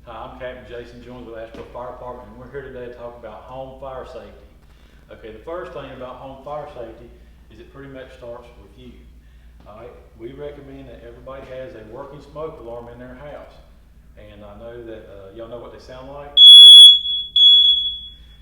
Hi, I'm Captain Jason Jones with Asheville Fire Department, and we're here today to talk about home fire safety. Okay, the first thing about home fire safety is it pretty much starts with you. Alright, we recommend that everybody has a working smoke alarm in their house. And I know that y'all know what they sound like.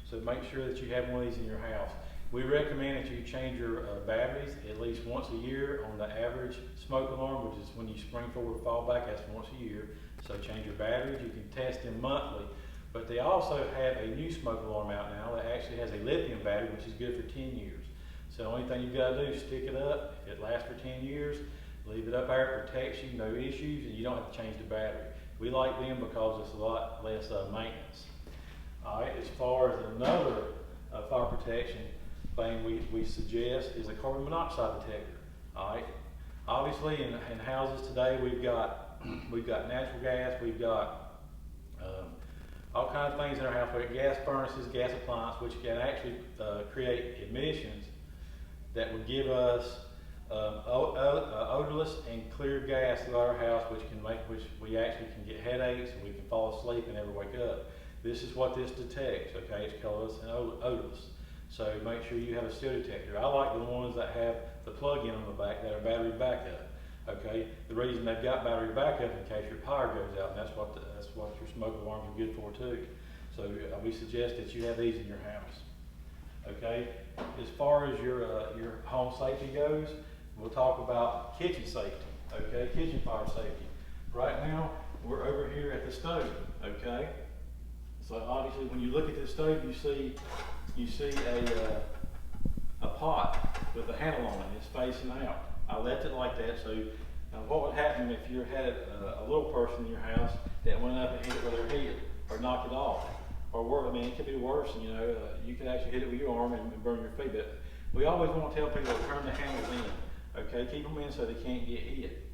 So make sure that you have one of these in your house. We recommend that you change your batteries at least once a year on the average smoke alarm, which is when you spring forward fall back, that's once a year. So change your batteries, you can test them monthly. But they also have a new smoke alarm out now that actually has a lithium battery, which is good for 10 years. So the only thing you've got to do is stick it up. It lasts for 10 years. Leave it up there, it protects you, no issues, and you don't have to change the battery. We like them because it's a lot less maintenance. Alright, as far as another fire protection thing we suggest is a carbon monoxide detector. Alright, obviously in houses today we've got natural gas, we've got all kinds of things in our house. We've got gas furnaces, gas appliances, which can actually create emissions that would give us odorless and clear gas throughout our house, which we actually can get headaches and we can fall asleep and never wake up. This is what this detects, okay? It's colorless and odorless. So make sure you have a still detector. I like the ones that have the plug-in on the back that are battery backup, okay? The reason they've got battery backup in case your power goes out, and that's what your smoke alarms are good for too. So we suggest that you have these in your house, okay? As far as your home safety goes, we'll talk about kitchen safety, okay? Kitchen fire safety. Right now, we're over here at the stove, okay? So obviously, when you look at this stove, you see a pot with a handle on it. It's facing out. I left it like that. So what would happen if you had a little person in your house that went up and hit it with their head, or knocked it off, or worse? I mean, it could be worse. You know, you could actually hit it with your arm and burn your feet. But we always want to tell people to turn the handles in. Okay, keep them in so they can't get hit.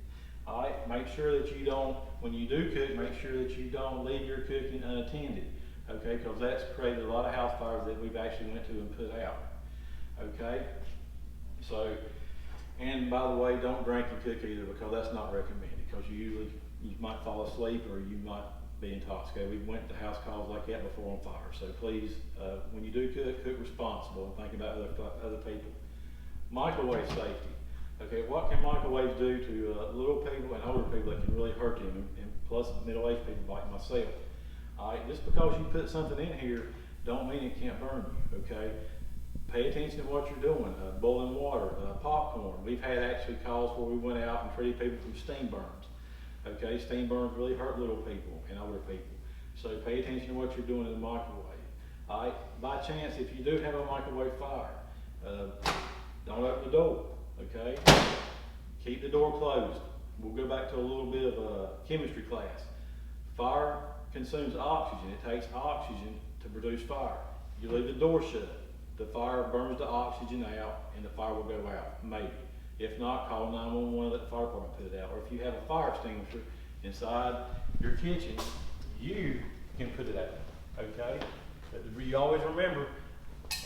All right, make sure that you don't, when you do cook, make sure that you don't leave your cooking unattended. Okay, because that's created a lot of house fires that we've actually went to and put out. Okay, so, and by the way, don't drink and cook either, because that's not recommended, because you might fall asleep or you might be intoxicated. We've went to house calls like that before on fire. So please, when you do cook responsible and think about other people. Microwave safety. Okay, what can microwaves do to little people and older people that can really hurt them, and plus middle-aged people like myself? Alright, just because you put something in here, don't mean it can't burn you, okay? Pay attention to what you're doing. Boiling water, popcorn. We've had actually calls where we went out and treated people from steam burns. Okay, steam burns really hurt little people and older people. So pay attention to what you're doing in the microwave. Alright, by chance, if you do have a microwave fire, don't open the door, okay? Keep the door closed. We'll go back to a little bit of chemistry class. Fire consumes oxygen. It takes oxygen to produce fire. You leave the door shut, the fire burns the oxygen out and the fire will go out, maybe. If not, call 911, let the fire department put it out. Or if you have a fire extinguisher inside your kitchen, you can put it out, okay? But you always remember,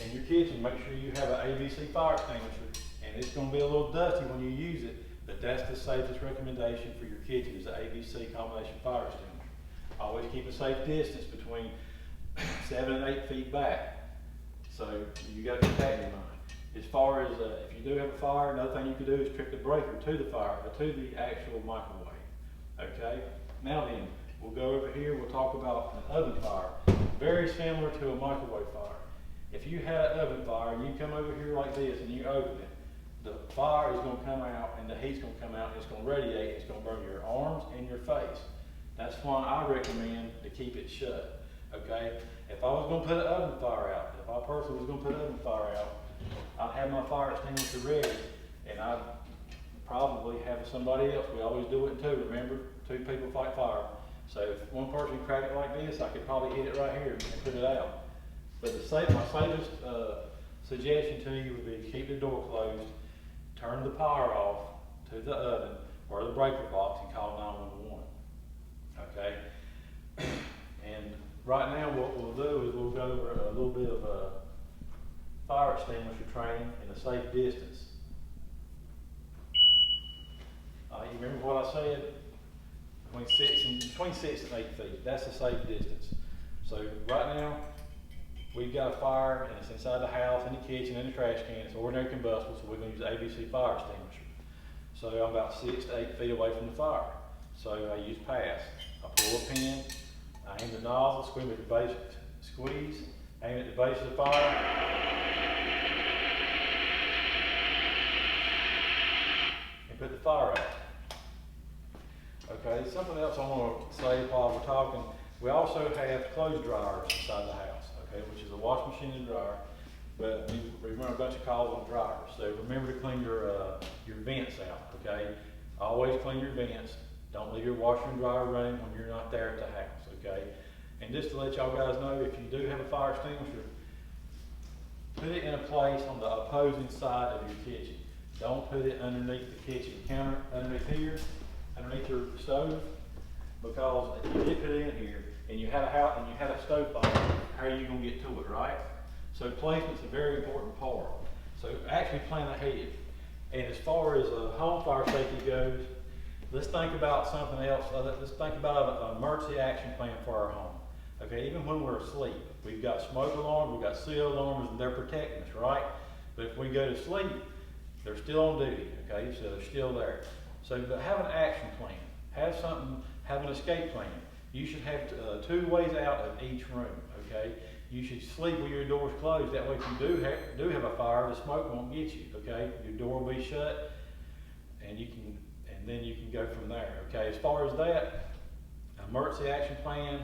in your kitchen, make sure you have an ABC fire extinguisher, and it's going to be a little dusty when you use it, but that's the safest recommendation for your kitchen is the ABC combination fire extinguisher. Always keep a safe distance between 7 and 8 feet back. So you got to keep that in mind. As far as if you do have a fire, another thing you can do is trip the breaker to the fire, to the actual microwave. Okay. Now then, we'll go over here. We'll talk about an oven fire, very similar to a microwave fire. If you had an oven fire and you come over here like this and you open it, the fire is going to come out and the heat's going to come out and it's going to radiate. It's going to burn your arms and your face. That's why I recommend to keep it shut, okay? If I was going to put an oven fire out, if I personally was going to put an oven fire out, I'd have my fire extinguisher ready, and I'd probably have somebody else. We always do it in two, remember? Two people fight fire. So if one person crack it like this, I could probably hit it right here and put it out. But my safest suggestion to you would be to keep the door closed, turn the power off to the oven or the breaker box and call 911. Okay, and right now what we'll do is we'll go over a little bit of fire extinguisher training in a safe distance. You remember what I said? between 6 and 8 feet. That's a safe distance. So right now, we've got a fire and it's inside the house, in the kitchen, in the trash can. It's ordinary combustible, so we're gonna use the ABC fire extinguisher. So I'm about 6 to 8 feet away from the fire. So I use pass. I pull a pin, I aim the nozzle, squeeze at the base, aim at the base of the fire, and put the fire out. Okay, something else I want to say while we're talking, we also have clothes dryers inside the house, okay, which is a wash machine and dryer, but we run a bunch of calls on dryers. So remember to clean your vents out, okay? Always clean your vents. Don't leave your washer and dryer running when you're not there at the house, okay? And just to let y'all guys know, if you do have a fire extinguisher, put it in a place on the opposing side of your kitchen. Don't put it underneath the kitchen counter, underneath here, underneath your stove, because if you did put it in here and you had a house and you had a stove fire, how are you gonna get to it, right? So placement's a very important part. So actually plan ahead. And as far as home fire safety goes, let's think about something else. Let's think about an emergency action plan for our home. Okay, even when we're asleep, we've got smoke alarms, we've got seal alarms, and they're protecting us, right? But if we go to sleep, they're still on duty, okay? So they're still there. So but have an action plan. Have an escape plan. You should have 2 ways out of each room, okay? You should sleep with your doors closed. That way if you do have a fire, the smoke won't get you, okay? Your door will be shut, and then you can go from there, okay? As far as that, emergency action plan,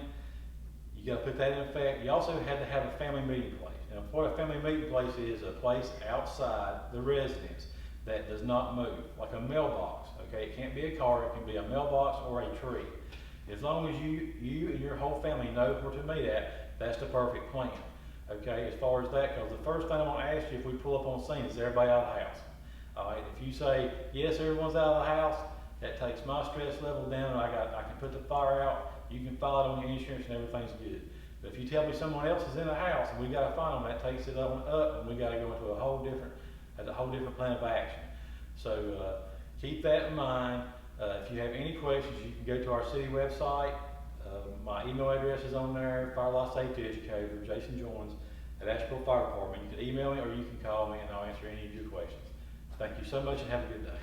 you gotta put that in effect. You also have to have a family meeting place. Now, what a family meeting place is a place outside the residence that does not move, like a mailbox, okay? It can't be a car, it can be a mailbox or a tree. As long as you and your whole family know where to meet at, that's the perfect plan, okay? As far as that goes, the first thing I'm gonna ask you if we pull up on scene is everybody out of the house? All right, if you say, yes, everyone's out of the house, that takes my stress level down, I can put the fire out, you can file it on your insurance and everything's good. But if you tell me someone else is in the house and we got a fire on that, takes it up and we gotta go into a whole different plan of action. So keep that in mind. If you have any questions, you can go to our city website. My email address is on there, Fire Life Safety Educator, Jason Joins at Asheville Fire Department. You can email me or you can call me and I'll answer any of your questions. Thank you so much and have a good day.